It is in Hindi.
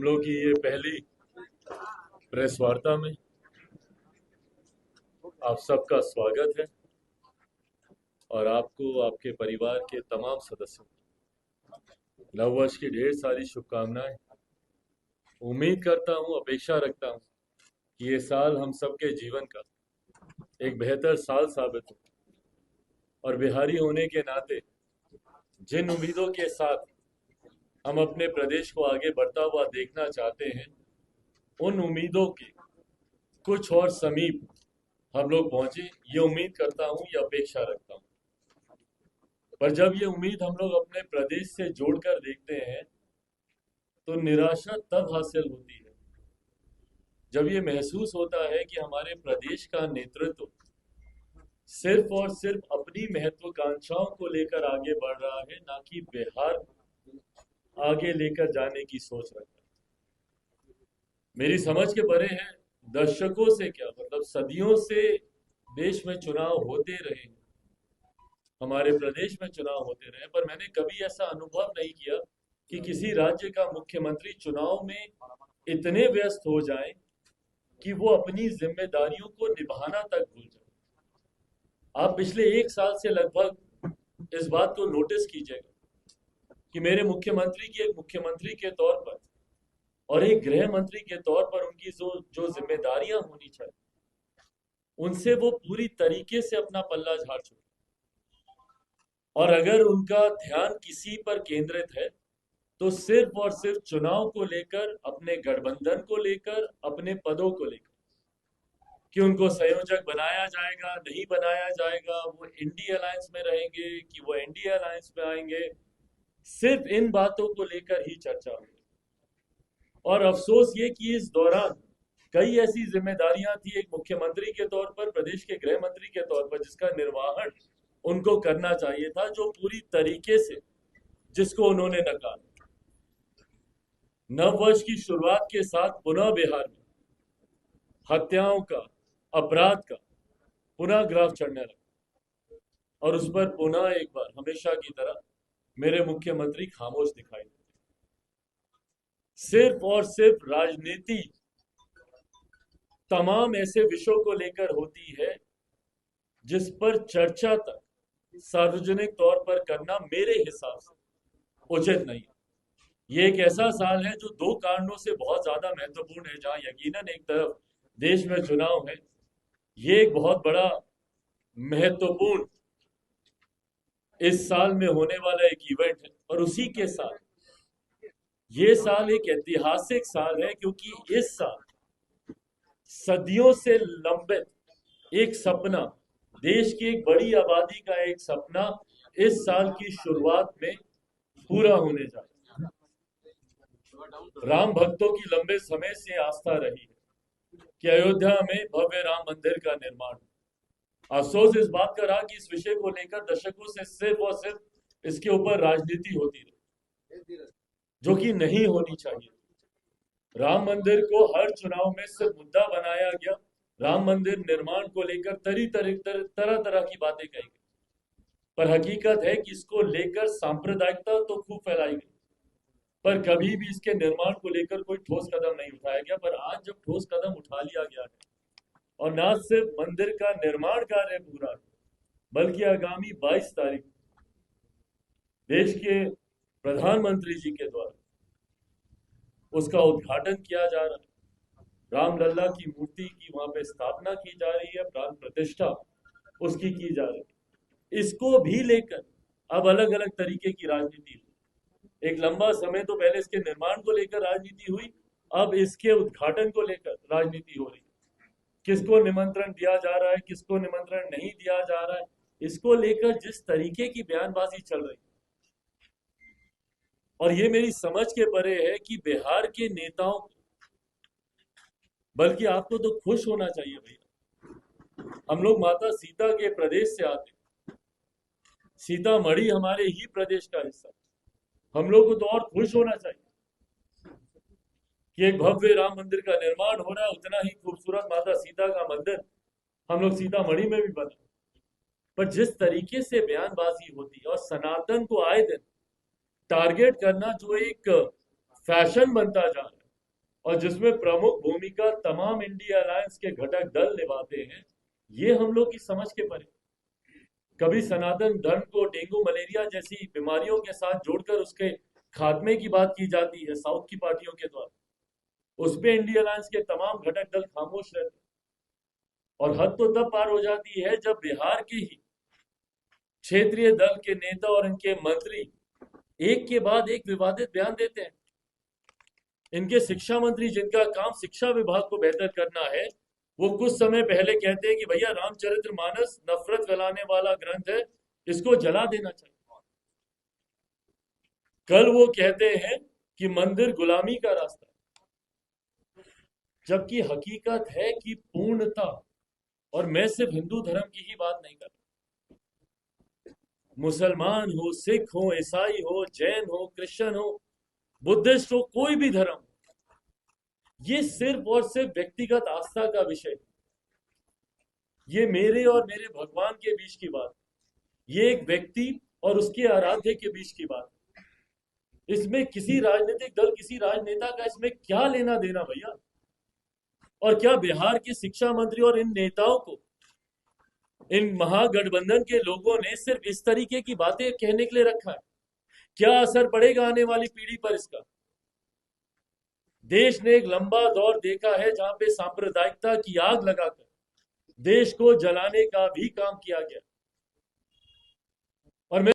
हम लोग की ये पहली प्रेस वार्ता में आप सबका स्वागत है और आपको आपके परिवार के तमाम सदस्यों को नववर्ष की ढेर सारी शुभकामनाएं। उम्मीद करता हूं, अपेक्षा रखता हूं कि ये साल हम सबके जीवन का एक बेहतर साल साबित हो और बिहारी होने के नाते जिन उम्मीदों के साथ हम अपने प्रदेश को आगे बढ़ता हुआ देखना चाहते हैं, उन उम्मीदों के कुछ और समीप हम लोग पहुंचे, ये उम्मीद करता हूं, ये अपेक्षा रखता हूं। पर जब ये उम्मीद हम लोग अपने प्रदेश से जोड़कर देखते हैं तो निराशा तब हासिल होती है जब ये महसूस होता है कि हमारे प्रदेश का नेतृत्व सिर्फ और सिर्फ अपनी महत्वाकांक्षाओं को लेकर आगे बढ़ रहा है, ना कि बिहार को आगे लेकर जाने की सोच रखता है। मेरी समझ के परे है, दशकों से क्या मतलब सदियों से देश में चुनाव होते रहे, हमारे प्रदेश में चुनाव होते रहे, पर मैंने कभी ऐसा अनुभव नहीं किया कि किसी राज्य का मुख्यमंत्री चुनाव में इतने व्यस्त हो जाएं कि वो अपनी जिम्मेदारियों को निभाना तक भूल जाए। आप पिछले एक साल से लगभग इस बात को नोटिस कीजिएगा कि मेरे मुख्यमंत्री की एक मुख्यमंत्री के तौर पर और एक गृह मंत्री के तौर पर उनकी जो जो जिम्मेदारियां होनी चाहिए, उनसे वो पूरी तरीके से अपना पल्ला झाड़ चुके। और अगर उनका ध्यान किसी पर केंद्रित है तो सिर्फ और सिर्फ चुनाव को लेकर, अपने गठबंधन को लेकर, अपने पदों को लेकर, कि उनको संयोजक बनाया जाएगा नहीं बनाया जाएगा, वो इंडी अलायंस में रहेंगे कि वो एनडीए अलायंस में आएंगे, सिर्फ इन बातों को लेकर ही चर्चा हुई। और अफसोस ये कि इस दौरान कई ऐसी जिम्मेदारियां थी एक मुख्यमंत्री के तौर पर, प्रदेश के गृह मंत्री के तौर पर, जिसका निर्वहन उनको करना चाहिए था, जो पूरी तरीके से जिसको उन्होंने नकारा। नववर्ष की शुरुआत के साथ पुनः बिहार में हत्याओं का, अपराध का पुनः ग्राफ चढ़ने लगा और उस पर पुनः एक बार हमेशा की तरह मेरे मुख्यमंत्री खामोश दिखाई देते। सिर्फ और सिर्फ राजनीति तमाम ऐसे विषयों को लेकर होती है जिस पर चर्चा तक सार्वजनिक तौर पर करना मेरे हिसाब से उचित नहीं है। ये एक ऐसा साल है जो दो कारणों से बहुत ज्यादा महत्वपूर्ण है, जहां यकीनन एक तरफ देश में चुनाव है, ये एक बहुत बड़ा महत्वपूर्ण इस साल में होने वाला एक इवेंट है, और उसी के साथ ये साल एक ऐतिहासिक साल है, क्योंकि इस साल सदियों से लंबित एक सपना, देश की एक बड़ी आबादी का एक सपना इस साल की शुरुआत में पूरा होने जा रहा है। राम भक्तों की लंबे समय से आस्था रही है कि अयोध्या में भव्य राम मंदिर का निर्माण। अफसोस इस बात का रहा कि इस विषय को लेकर दशकों से सिर्फ और सिर्फ इसके ऊपर राजनीति होती रही, जो कि नहीं होनी चाहिए। राम मंदिर को हर चुनाव में सिर्फ मुद्दा बनाया गया, राम मंदिर निर्माण को लेकर तरह तरह की बातें कही गई, पर हकीकत है कि इसको लेकर सांप्रदायिकता तो खूब फैलाई गई, पर कभी भी इसके निर्माण को लेकर कोई ठोस कदम नहीं उठाया गया। पर आज जब ठोस कदम उठा लिया गया है और न सिर्फ मंदिर का निर्माण कार्य पूरा है, बल्कि आगामी 22 तारीख देश के प्रधानमंत्री जी के द्वारा उसका उद्घाटन किया जा रहा है, रामलला की मूर्ति की वहां पे स्थापना की जा रही है, प्राण प्रतिष्ठा उसकी की जा रही है। इसको भी लेकर अब अलग अलग तरीके की राजनीति हुई। एक लंबा समय तो पहले इसके निर्माण को लेकर राजनीति हुई, अब इसके उद्घाटन को लेकर राजनीति हो रही है। किसको निमंत्रण दिया जा रहा है, किसको निमंत्रण नहीं दिया जा रहा है, इसको लेकर जिस तरीके की बयानबाजी चल रही है, और ये मेरी समझ के परे है कि बिहार के नेताओं, बल्कि आपको तो खुश होना चाहिए भैया, हम लोग माता सीता के प्रदेश से आते, सीतामढ़ी हमारे ही प्रदेश का हिस्सा, हम लोग को तो और खुश होना चाहिए कि एक भव्य राम मंदिर का निर्माण हो रहा है, उतना ही खूबसूरत माता सीता का मंदिर हम लोग सीतामढ़ी में भी बना। पर जिस तरीके से बयानबाजी होती है और सनातन को आए दिन टारगेट करना जो एक फैशन बनता जा रहा है, और जिसमें प्रमुख भूमिका तमाम इंडिया अलायंस के घटक दल निभाते हैं, ये हम लोग की समझ के परे। कभी सनातन धर्म को डेंगू मलेरिया जैसी बीमारियों के साथ जोड़कर उसके खात्मे की बात की जाती है साउथ की पार्टियों के द्वारा, उस पे इंडिया अलायंस के तमाम घटक दल खामोश रहते हैं। और हद तो तब पार हो जाती है जब बिहार के ही क्षेत्रीय दल के नेता और इनके मंत्री एक के बाद एक विवादित बयान देते हैं। इनके शिक्षा मंत्री, जिनका काम शिक्षा विभाग को बेहतर करना है, वो कुछ समय पहले कहते हैं कि भैया रामचरितमानस नफरत फैलाने वाला ग्रंथ है, इसको जला देना चाहिए। कल वो कहते हैं कि मंदिर गुलामी का रास्ता है, जबकि हकीकत है कि पूर्णता, और मैं सिर्फ हिंदू धर्म की ही बात नहीं कर रहा, मुसलमान हो, सिख हो, ईसाई हो, जैन हो, क्रिश्चियन हो, बुद्धिस्ट हो, कोई भी धर्म, ये सिर्फ और सिर्फ व्यक्तिगत आस्था का विषय है। ये मेरे और मेरे भगवान के बीच की बात, ये एक व्यक्ति और उसके आराध्य के बीच की बात। इसमें किसी राजनीतिक दल, किसी राजनेता का इसमें क्या लेना देना भैया? और क्या बिहार के शिक्षा मंत्री और इन नेताओं को इन महागठबंधन के लोगों ने सिर्फ इस तरीके की बातें कहने के लिए रखा है? क्या असर पड़ेगा आने वाली पीढ़ी पर इसका? देश ने एक लंबा दौर देखा है जहां पे सांप्रदायिकता की आग लगाकर देश को जलाने का भी काम किया गया।